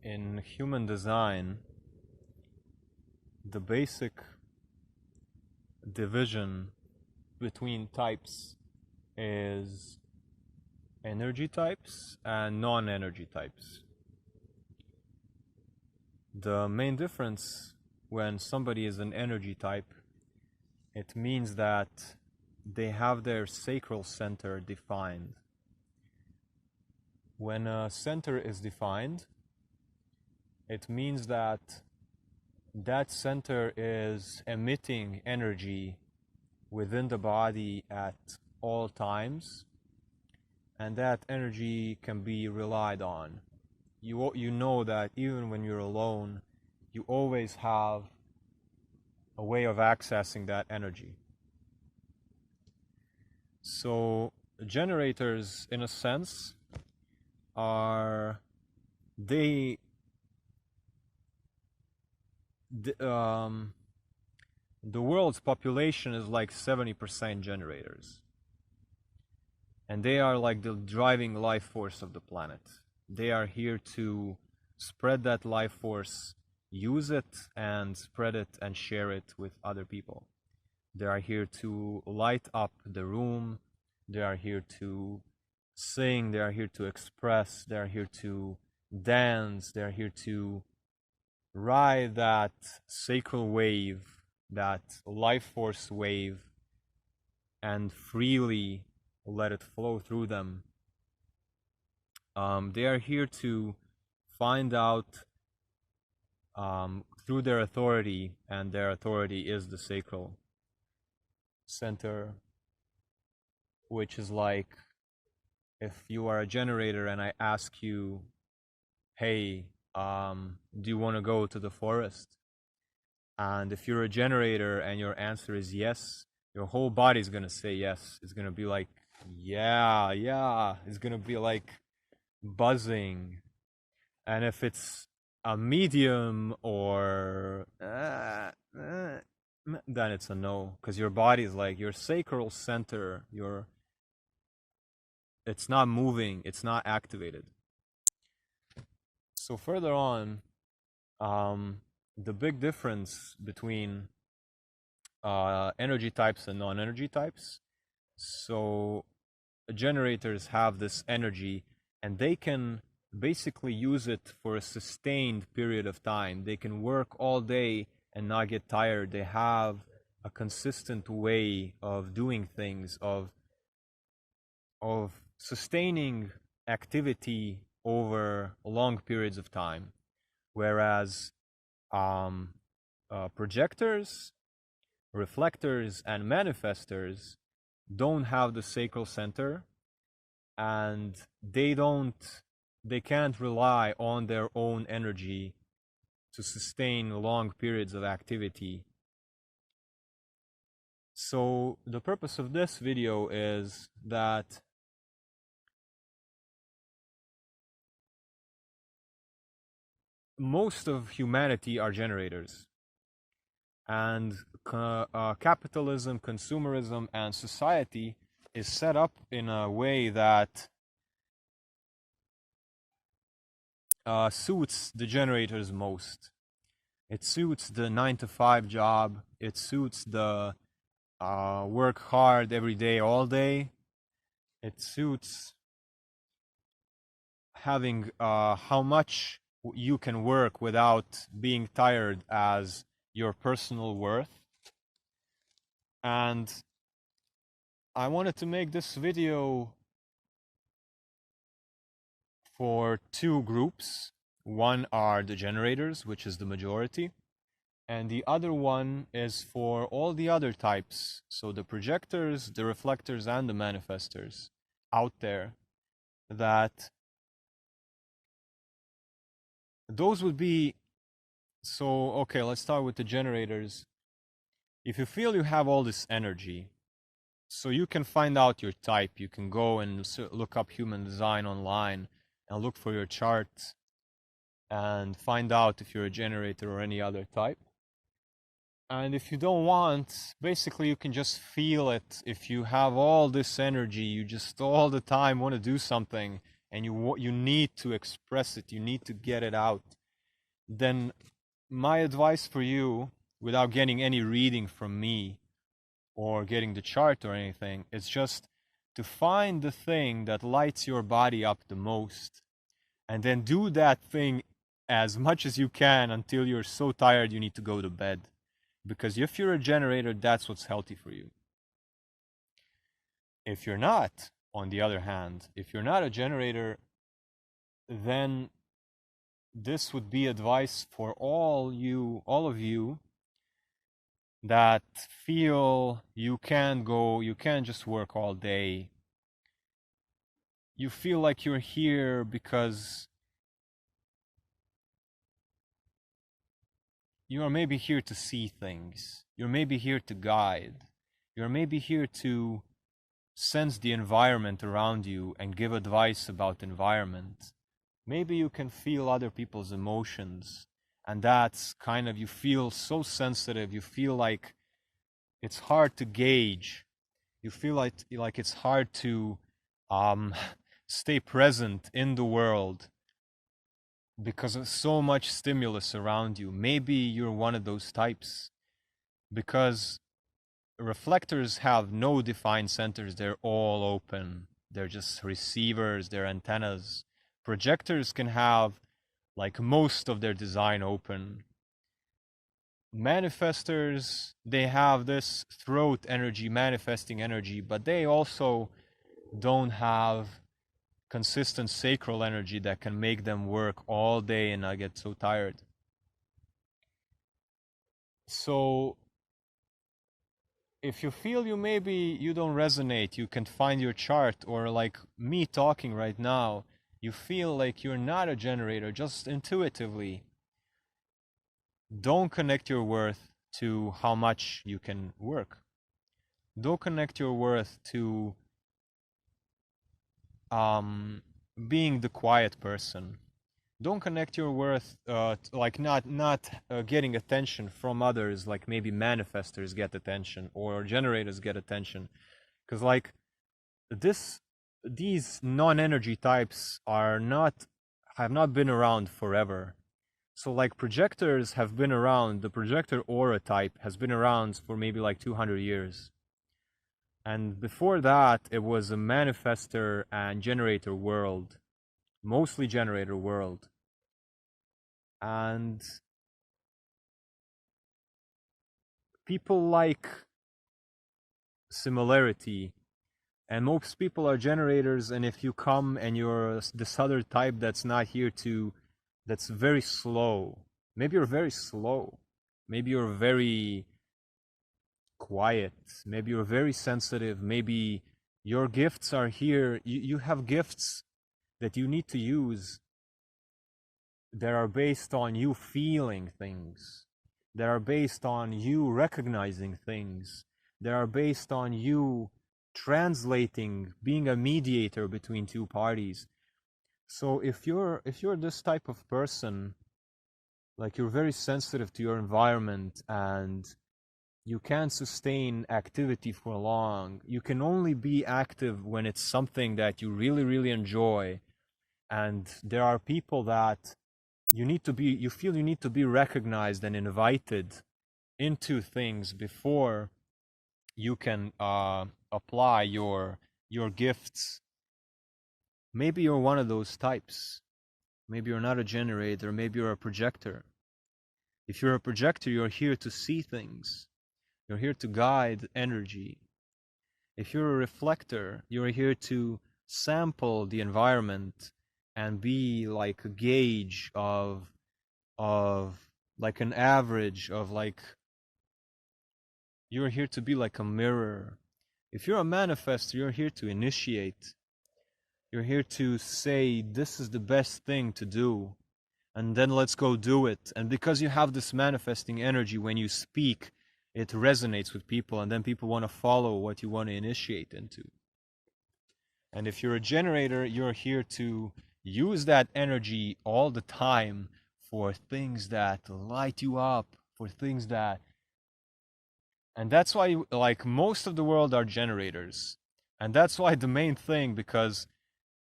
in human design, the basic division between types is energy types and non-energy types. The main difference when somebody is an energy type, it means that they have their sacral center defined. When a center is defined, it means that that center is emitting energy within the body at all times, and that energy can be relied on. You know that even when you're alone, you always have a way of accessing that energy. So generators, in a sense, are the world's population is like 70% generators, and they are like the driving life force of the planet. They are here to spread that life force, use it and spread it and share it with other people. They are here to light up the room. They are here to sing. They are here to express. They are here to dance. They are here to ride that sacral wave, that life force wave, and freely let it flow through them. They are here to find out through their authority, and their authority is the sacral center, which is like if you are a generator and I ask you, hey, do you want to go to the forest? And if you're a generator and your answer is yes, your whole body is going to say yes. It's going to be like, yeah. It's going to be like buzzing. And if it's a medium or then it's a no, because your body is like your sacral center, it's not moving, it's not activated. So further on, the big difference between energy types and non-energy types. So generators have this energy, and they can basically use it for a sustained period of time. They can work all day and not get tired. They have a consistent way of doing things, of sustaining activity over long periods of time. Whereas projectors, reflectors, and manifestors don't have the sacral center, and they can't rely on their own energy to sustain long periods of activity. So the purpose of this video is that most of humanity are generators, and capitalism, consumerism, and society is set up in a way that suits the generators most. It suits the 9-to-5 job. It suits the work hard every day, all day. It suits having how much you can work without being tired as your personal worth. And I wanted to make this video for two groups. One are the generators, which is the majority, and the other one is for all the other types, so the projectors, the reflectors, and the manifestors out there, that those would be. So okay, let's start with the generators. If you feel you have all this energy, so you can find out your type. You can go and look up human design online and look for your chart and find out if you're a generator or any other type. And if you don't want, basically you can just feel it. If you have all this energy, you just all the time want to do something, and you need to express it, you need to get it out, then my advice for you, without getting any reading from me or getting the chart or anything, is just to find the thing that lights your body up the most, and then do that thing as much as you can until you're so tired you need to go to bed. Because if you're a generator, that's what's healthy for you. If you're not, on the other hand, if you're not a generator, then this would be advice for all of you that feel you can't just work all day. You feel like you're here because you are maybe here to see things. You're maybe here to guide. You're maybe here to sense the environment around you and give advice about the environment. Maybe you can feel other people's emotions, and that's kind of, you feel so sensitive, you feel like it's hard to gauge. You feel like it's hard to stay present in the world because of so much stimulus around you. Maybe you're one of those types, because reflectors have no defined centers. They're all open. They're just receivers, they're antennas. Projectors can have like most of their design open. Manifestors, they have this throat energy, manifesting energy, but they also don't have consistent sacral energy that can make them work all day and not get so tired. So if you feel you don't resonate, you can find your chart, or like me talking right now, you feel like you're not a generator, just intuitively, don't connect your worth to how much you can work. Don't connect your worth to being the quiet person. Don't connect your worth like not getting attention from others, like maybe manifestors get attention or generators get attention, because like these non-energy types have not been around forever. So like projectors have been around. The projector aura type has been around for maybe like 200 years. And before that, it was a manifestor and generator world, mostly generator world. And people like similarity, and most people are generators. And if you come and you're this other type that's not here to, that's very slow, maybe you're very slow, maybe you're very quiet, maybe you're very sensitive, maybe your gifts are here, you have gifts that you need to use that are based on you feeling things, that are based on you recognizing things, that are based on you translating, being a mediator between two parties. So if you're this type of person, like you're very sensitive to your environment and you can't sustain activity for long, you can only be active when it's something that you really, really enjoy. And there are people that you feel you need to be recognized and invited into things before you can apply your gifts. Maybe you're one of those types. Maybe you're not a generator, maybe you're a projector. If you're a projector, you're here to see things. You're here to guide energy. If you're a reflector, you're here to sample the environment and be like a gauge of like an average of, like, you're here to be like a mirror. If you're a manifestor, you're here to initiate. You're here to say, this is the best thing to do, and then let's go do it. And because you have this manifesting energy, when you speak, it resonates with people, and then people want to follow what you want to initiate into. And if you're a generator, you're here to use that energy all the time for things that light you up, for things that, and that's why like most of the world are generators. And that's why the main thing, because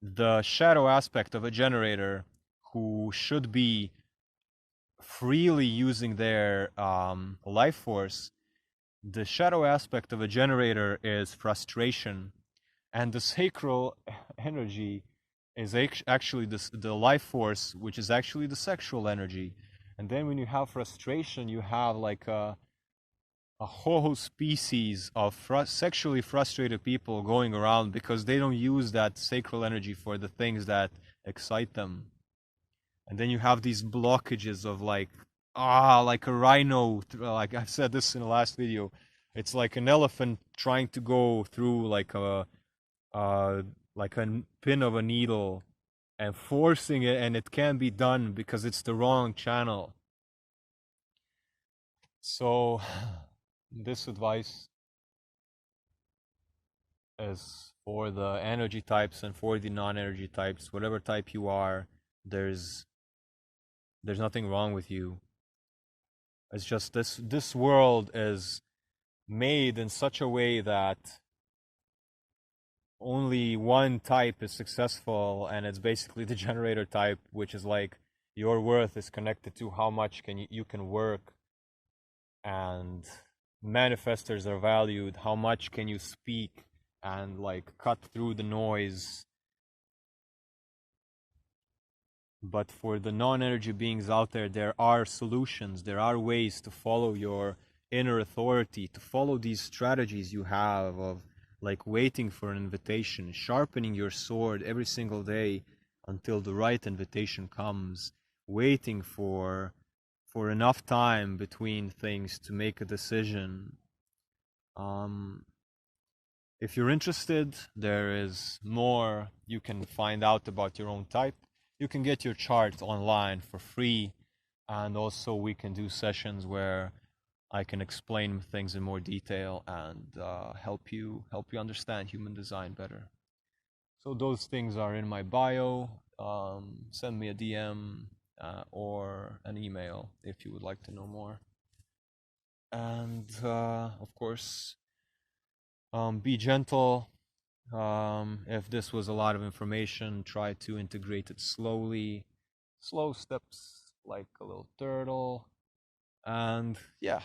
the shadow aspect of a generator, who should be freely using their life force, the shadow aspect of a generator is frustration, and the sacral energy is actually the life force, which is actually the sexual energy. And then when you have frustration, you have like a whole species of sexually frustrated people going around because they don't use that sacral energy for the things that excite them. And then you have these blockages of like a rhino, like I've said this in the last video. It's like an elephant trying to go through uh like a pin of a needle and forcing it, and it can't be done because it's the wrong channel. So this advice is for the energy types and for the non-energy types. Whatever type you are, there's nothing wrong with you. It's just this world is made in such a way that only one type is successful, and it's basically the generator type, which is like your worth is connected to how much you can work, and manifestors are valued how much can you speak and like cut through the noise. But for the non-energy beings out there, there are solutions, there are ways to follow your inner authority, to follow these strategies you have of like waiting for an invitation, sharpening your sword every single day until the right invitation comes, waiting for enough time between things to make a decision. If you're interested, there is more you can find out about your own type. You can get your chart online for free, and also we can do sessions where I can explain things in more detail and help you understand human design better. So those things are in my bio. Send me a DM or an email if you would like to know more. And of course, be gentle. If this was a lot of information, try to integrate it slowly. Slow steps like a little turtle. And yeah.